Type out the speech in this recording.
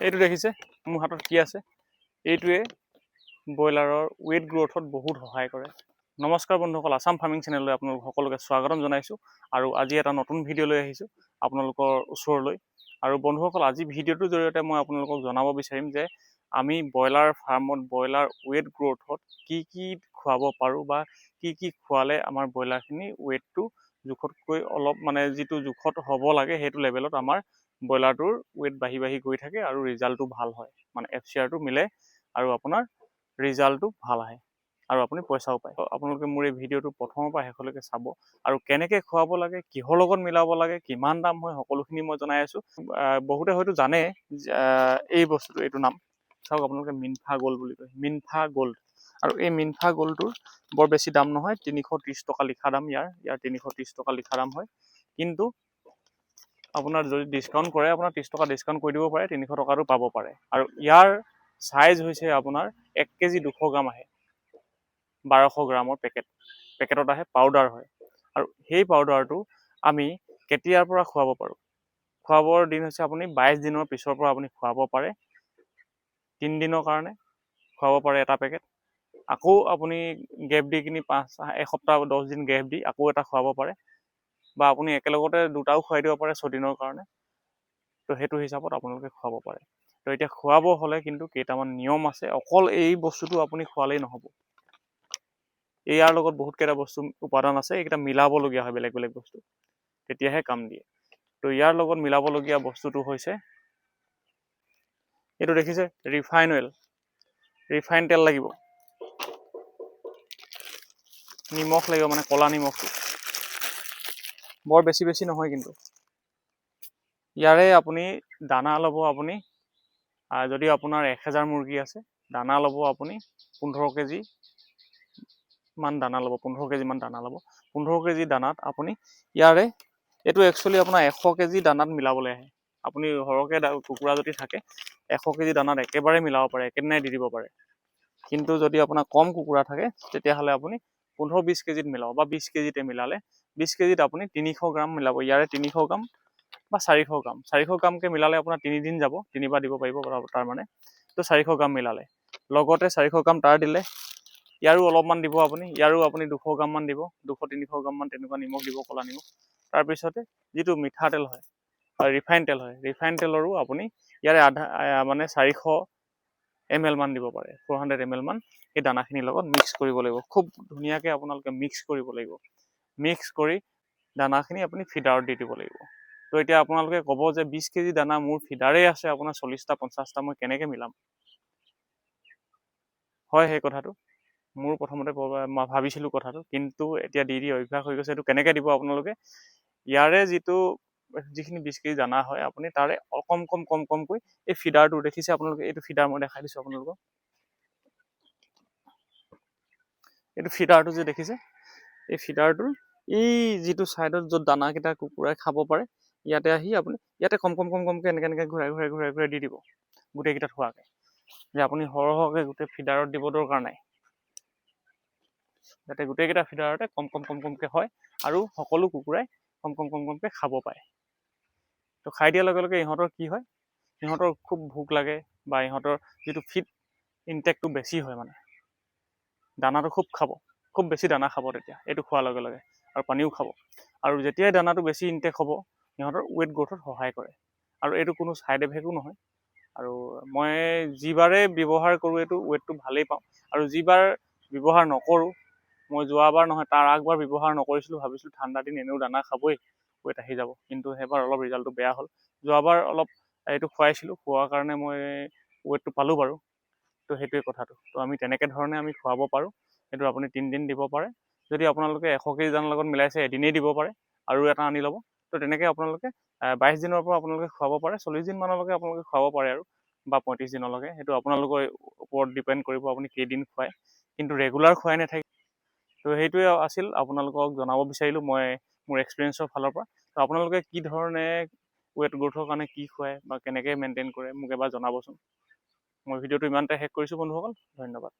এইটো দেখিছে মোৰ হাতত কি আছে, এইটোৱে ব্ৰইলাৰৰ ৱেট গ্ৰোথত বহুত সহায় কৰে। নমস্কাৰ বন্ধুসকল, আছাম ফাৰ্মিং চেনেললৈ আপোনালোক সকলোকে স্বাগতম জনাইছোঁ। আৰু আজি এটা নতুন ভিডিঅ' লৈ আহিছোঁ আপোনালোকৰ ওচৰলৈ। আৰু বন্ধুসকল, আজি ভিডিঅ'টোৰ জৰিয়তে মই আপোনালোকক জনাব বিচাৰিম যে আমি ব্ৰইলাৰ ফাৰ্মত ব্ৰইলাৰ ৱেট গ্ৰোথত কি কি খুৱাব পাৰোঁ বা কি খোৱালে আমাৰ ব্ৰইলাৰখিনি ৱেটটো জোখতকৈ অলপ মানে যিটো জোখত হ'ব লাগে সেইটো লেভেলত আমাৰ ব্ৰইলাৰটোৰ ৱেট বাঢ়ি গৈ থাকে আৰু ৰিজাল্টটো ভাল হয়, মানে FCRটো মিলে আৰু আপোনাৰ ৰিজাল্টটো ভাল আহে আৰু আপুনি পইচাও পায়। আপোনালোকে মোৰ এই ভিডিঅ'টো প্ৰথমৰ পৰা শেষলৈকে চাব আৰু কেনেকৈ খুৱাব লাগে, কিহৰ লগত মিলাব লাগে, কিমান দাম হয়, সকলোখিনি মই জনাই আছোঁ। বহুতে হয়তো জানে এই বস্তুটো, এইটো নাম চাওক আপোনালোকে মিনফা গ'ল্ড বুলি কয়, মিনফা গ'ল্ড। আৰু এই মিনফা গ'ল্ডটোৰ বৰ বেছি দাম নহয়, 330 টকা লিখা দাম। ইয়াৰ 330 টকা লিখা দাম হয়। কিন্তু আপোনাৰ যদি ডিছকাউণ্ট কৰে, আপোনাৰ 30 টকা ডিছকাউণ্ট কৰি দিব পাৰে, 300 টকাটো পাব পাৰে। আৰু ইয়াৰ চাইজ হৈছে আপোনাৰ 1 কেজি 200 গ্ৰাম আহে, 1200 গ্ৰামৰ পেকেটত আহে, পাউডাৰ হয়। আৰু সেই পাউডাৰটো আমি কেতিয়াৰ পৰা খুৱাব পাৰোঁ? খুৱাবৰ দিন হৈছে আপুনি 22 দিনৰ পিছৰ পৰা আপুনি খুৱাব পাৰে। 3 দিনৰ কাৰণে খুৱাব পাৰে এটা পেকেট। আকৌ আপুনি গেপ দি কিনি এসপ্তাহ 10 দিন গেপ দি আকৌ এটা খুৱাব পাৰে, বা আপুনি একেলগতে দুটাও খুৱাই দিব পাৰে 6 দিনৰ কাৰণে। তো সেইটো হিচাপত আপোনালোকে খুৱাব পাৰে। তো এতিয়া খুৱাব হ'লে কিন্তু কেইটামান নিয়ম আছে। অকল এই বস্তুটো আপুনি খোৱালেই নহ'ব, ইয়াৰ লগত বহুত কেইটা বস্তু উপাদান আছে, এইকেইটা মিলাবলগীয়া হয়, বেলেগ বেলেগ বস্তু, তেতিয়াহে কাম দিয়ে। তো ইয়াৰ লগত মিলাবলগীয়া বস্তুটো হৈছে, এইটো দেখিছে ৰিফাইন অইল, ৰিফাইন তেল লাগিব, নিমখ লাগিব, মানে ক'লা নিমখটো বৰ বেছি নহয় কিন্তু। ইয়াৰে আপুনি দানা ল'ব, আপুনি যদি আপোনাৰ 1000 মুৰ্গী আছে, দানা ল'ব আপুনি 15 কেজি মান দানা ল'ব, 15 কেজি মান দানা ল'ব। 15 কেজি দানাত আপুনি ইয়াৰে এইটো একচুৱেলি আপোনাৰ 100 কেজি দানাত মিলাবলৈ আহে। আপুনি সৰহকৈ কুকুৰা যদি থাকে 100 কেজি দানাত একেবাৰে মিলাব পাৰে, একেদিনাই দি দিব পাৰে। কিন্তু যদি আপোনাৰ কম কুকুৰা থাকে তেতিয়াহ'লে আপুনি 15-20 কেজিত মিলাব, বা 20 কেজিতে মিলালে 20 কেজিত আপুনি 300 গ্ৰাম মিলাব। ইয়াৰে 300 গ্ৰাম বা 400 গ্ৰাম, 400 গ্ৰামকৈ মিলালে আপোনাৰ 3 দিন যাব, 3 বাৰ দিব পাৰিব তাৰ মানে। তো 400 গ্ৰাম মিলালে, লগতে 400 গ্ৰাম তাৰ দিলে, ইয়াৰো অলপমান দিব আপুনি, ইয়াৰো আপুনি 200 গ্ৰাম মান দিব, 200-300 গ্ৰাম মান তেনেকুৱা নিমখ দিব, ক'লা নিমখ। তাৰপিছতে যিটো মিঠাতেল হয়, ৰিফাইন তেল হয়, ৰিফাইন তেলৰো আপুনি ইয়াৰে মানে 400 ml মান দিব পাৰে, 400 ml মান এই দানাখিনিৰ লগত মিক্স কৰিব লাগিব। খুব ধুনীয়াকৈ আপোনালোকে মিক্স কৰিব লাগিব। মিক্স কৰি দানাখিনি আপুনি ফিডাৰত দি দিব লাগিব। তো এতিয়া আপোনালোকে ক'ব যে 20 কেজি দানা মোৰ ফিডাৰেই আছে আপোনাৰ 40টা-50টা, মই কেনেকৈ মিলাম? হয়, সেই কথাটো মোৰ প্ৰথমতে মই ভাবিছিলোঁ কথাটো, কিন্তু এতিয়া দি অভ্যাস হৈ গৈছে। এইটো কেনেকৈ দিব আপোনালোকে? ইয়াৰে যিখিনি 20 কেজি দানা হয়, আপুনি তাৰে কমকৈ এই ফিডাৰটো দেখিছে আপোনালোকে, এইটো ফিডাৰ মই দেখাই দিছোঁ আপোনালোকক। এইটো ফিডাৰটো যে দেখিছে, এই ফিডাৰটোৰ এই যিটো ছাইডত য'ত দানাকেইটা কুকুৰাই খাব পাৰে, ইয়াতে আহি আপুনি ইয়াতে কমকৈ এনেকৈ ঘূৰাই দি দিব, গোটেইকেইটাত হোৱাকৈ। যে আপুনি সৰহকৈ গোটেই ফিডাৰত দিব দৰকাৰ নাই, যাতে গোটেইকেইটা ফিডাৰতে কমকৈ হয় আৰু সকলো কুকুৰাই কমকৈ খাব পাৰে। তো খাই দিয়াৰ লগে লগে ইহঁতৰ কি হয়, ইহঁতৰ খুব ভোক লাগে, বা ইহঁতৰ যিটো ফিড ইনটেকটো বেছি হয়, মানে দানাটো খুব বেছি দানা খাব তেতিয়া, এইটো খোৱাৰ লগে লগে, আৰু পানীও খাব। আৰু যেতিয়াই দানাটো বেছি ইনটেক হ'ব, সিহঁতৰ ৱেট গ্ৰোথত সহায় কৰে। আৰু এইটো কোনো ছাইড এফেক্টো নহয়। আৰু মই যিবাৰে ব্যৱহাৰ কৰোঁ এইটো ৱেটটো ভালেই পাওঁ। আৰু যিবাৰ ব্যৱহাৰ নকৰোঁ, মই যোৱাবাৰ নহয় তাৰ আগবাৰ ব্যৱহাৰ নকৰিছিলোঁ, ভাবিছিলোঁ ঠাণ্ডা দিন এনেও দানা খাবই, ৱেট আহি যাব। কিন্তু সেইবাৰ অলপ ৰিজাল্টটো বেয়া হ'ল। যোৱাবাৰ অলপ এইটো খুৱাইছিলোঁ, খোৱাৰ কাৰণে মই ৱেটটো পালোঁ বাৰু। তো সেইটোৱে কথাটো। তো আমি তেনেকৈ ধৰণে আমি খুৱাব পাৰোঁ। সেইটো আপুনি 3 দিন দিব পাৰে। যদি আপোনালোকে 100 কেজি দানাৰ লগত মিলাইছে, এদিনেই দিব পাৰে, আৰু এটা আনি ল'ব। তো তেনেকৈ আপোনালোকে 22 দিনৰ পৰা আপোনালোকে খুৱাব পাৰে, 40 দিনমানলৈকে আপোনালোকে খুৱাব পাৰে, আৰু বা 35 দিনলৈকে। সেইটো আপোনালোকৰ ওপৰত ডিপেণ্ড কৰিব, আপুনি কেইদিন খুৱায়, কিন্তু ৰেগুলাৰ খুৱাই নাথাকে। তো সেইটোৱে আছিল, আপোনালোকক জনাব বিচাৰিলোঁ মই মোৰ এক্সপিৰিয়েঞ্চৰ ফালৰ পৰা। তো আপোনালোকে কি ধৰণে ৱেট গ্ৰোথৰ কাৰণে কি খুৱায় বা কেনেকৈ মেইনটেইন কৰে, মোক এবাৰ জনাবচোন। মই ভিডিঅ'টো ইমানতে শেষ কৰিছোঁ বন্ধুসকল, ধন্যবাদ।